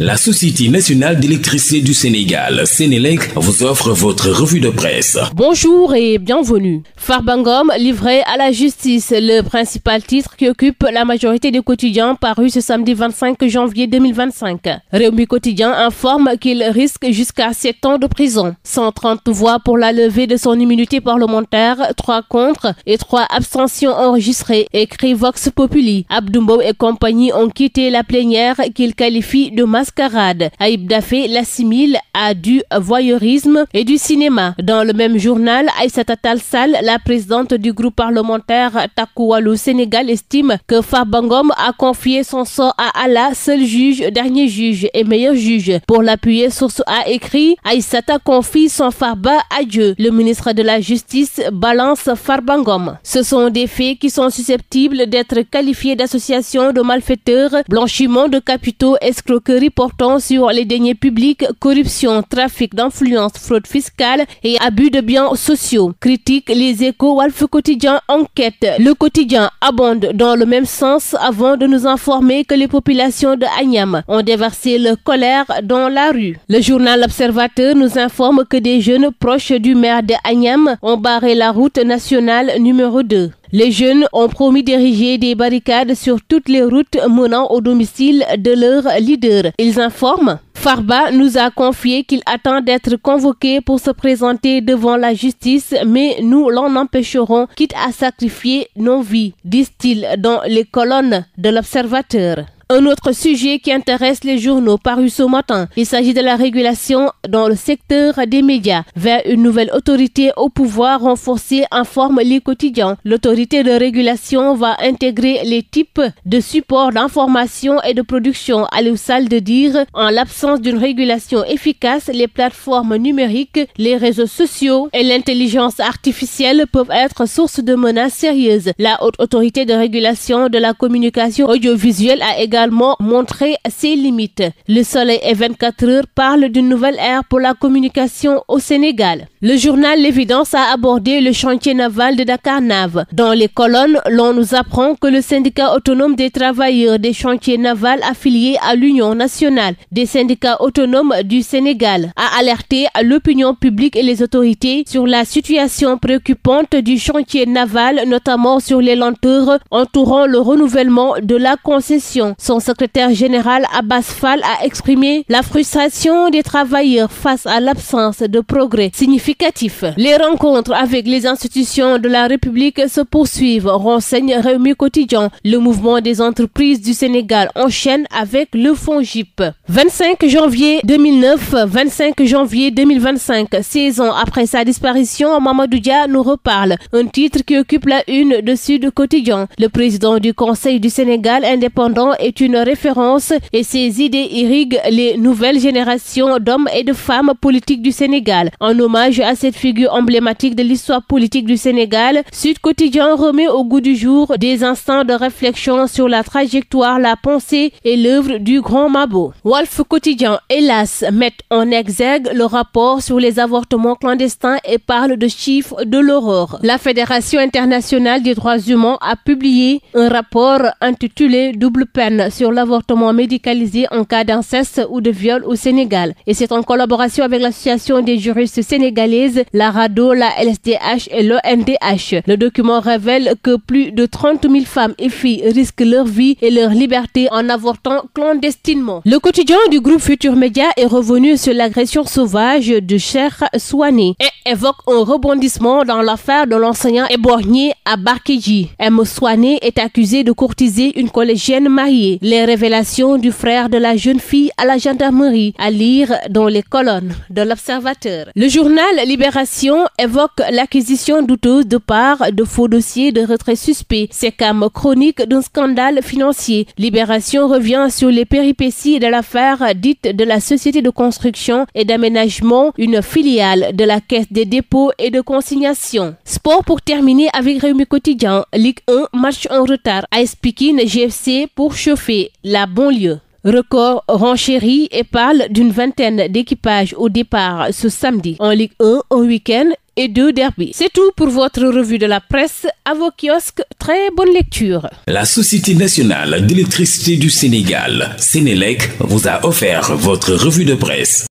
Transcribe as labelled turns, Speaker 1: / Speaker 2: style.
Speaker 1: La Société nationale d'électricité du Sénégal, Sénélec, vous offre votre revue de presse.
Speaker 2: Bonjour et bienvenue. Farba Ngom livré à la justice, le principal titre qui occupe la majorité des quotidiens paru ce samedi 25 janvier 2025. Rewmi Quotidien informe qu'il risque jusqu'à 7 ans de prison. 130 voix pour la levée de son immunité parlementaire, 3 contre et 3 abstentions enregistrées, écrit Vox Populi. Abdou Mbow et compagnie ont quitté la plénière qu'ils qualifient de mascarade. Ayib Daffé l'assimile à du voyeurisme et du cinéma. Dans le même journal, Aïssata Tall Sall, la présidente du groupe parlementaire Takku Wallu Sénégal, estime que Farba Ngom a confié son sort à Allah, seul juge, dernier juge et meilleur juge. Pour l'appuyer, Source A écrit: Aïssata confie son Farba à Dieu. Le ministre de la Justice balance Farba Ngom. Ce sont des faits qui sont susceptibles d'être qualifiés d'association de malfaiteurs, blanchiment de capitaux, escroquerie portant sur les deniers publics, corruption, trafic d'influence, fraude fiscale et abus de biens sociaux. Critique Les Échos, Walf Quotidien, Enquête. Le quotidien abonde dans le même sens avant de nous informer que les populations de Agnam ont déversé leur colère dans la rue. Le journal L'Observateur nous informe que des jeunes proches du maire de Agnam ont barré la route nationale numéro 2. Les jeunes ont promis d'ériger des barricades sur toutes les routes menant au domicile de leur leader. Ils informent: Farba nous a confié qu'il attend d'être convoqué pour se présenter devant la justice, mais nous l'en empêcherons, quitte à sacrifier nos vies, disent-ils dans les colonnes de l'Observateur. Un autre sujet qui intéresse les journaux parus ce matin, il s'agit de la régulation dans le secteur des médias vers une nouvelle autorité au pouvoir renforcé, informe les quotidiens. L'autorité de régulation va intégrer les types de supports d'information et de production. Aliou Sall de dire: en l'absence d'une régulation efficace, les plateformes numériques, les réseaux sociaux et l'intelligence artificielle peuvent être source de menaces sérieuses. La haute autorité de régulation de la communication audiovisuelle a également montrer ses limites. Le Soleil et 24 heures parle d'une nouvelle ère pour la communication au Sénégal. Le journal L'Évidence a abordé le chantier naval de Dakarnave. Dans les colonnes, l'on nous apprend que le syndicat autonome des travailleurs des chantiers navals affiliés à l'Union nationale des syndicats autonomes du Sénégal a alerté l'opinion publique et les autorités sur la situation préoccupante du chantier naval, notamment sur les lenteurs entourant le renouvellement de la concession. Son secrétaire général Abbas Fall a exprimé la frustration des travailleurs face à l'absence de progrès significatif. Les rencontres avec les institutions de la République se poursuivent, renseigne Rewmi Quotidien. Le mouvement des entreprises du Sénégal enchaîne avec le FONGIP. 25 janvier 2009, 25 janvier 2025, 16 ans après sa disparition, Mamadou Dia nous reparle. Un titre qui occupe la une de Sud Quotidien. Le président du Conseil du Sénégal indépendant est une référence et ses idées irriguent les nouvelles générations d'hommes et de femmes politiques du Sénégal. En hommage à cette figure emblématique de l'histoire politique du Sénégal, Sud Quotidien remet au goût du jour des instants de réflexion sur la trajectoire, la pensée et l'œuvre du grand Mabo. Walf Quotidien, hélas, met en exergue le rapport sur les avortements clandestins et parle de chiffres de l'horreur. La Fédération internationale des droits humains a publié un rapport intitulé Double peine sur l'avortement médicalisé en cas d'inceste ou de viol au Sénégal. Et c'est en collaboration avec l'association des juristes sénégalaises, la RADDHO, la LSDH et l'ONDH. Le document révèle que plus de 30 000 femmes et filles risquent leur vie et leur liberté en avortant clandestinement. Le quotidien du groupe Futur Média est revenu sur l'agression sauvage de Cheikh Souané et évoque un rebondissement dans l'affaire de l'enseignant éborgné à Barkedji. M. Souané est accusé de courtiser une collégienne mariée. Les révélations du frère de la jeune fille à la gendarmerie, à lire dans les colonnes de l'Observateur. Le journal Libération évoque l'acquisition douteuse de parts de faux dossiers de retrait suspect. C'est comme chronique d'un scandale financier. Libération revient sur les péripéties de l'affaire dite de la Société de construction et d'aménagement, une filiale de la Caisse des dépôts et de consignation. Sport pour terminer avec Rewmi Quotidien. Ligue 1, match en retard. AS Pikine GFC pour chauffer la banlieue. Record renchérit et parle d'une vingtaine d'équipages au départ ce samedi. En Ligue 1, au week-end, et 2 derby. C'est tout pour votre revue de la presse. À vos kiosques, très bonne lecture.
Speaker 1: La Société nationale d'électricité du Sénégal, Sénélec, vous a offert votre revue de presse.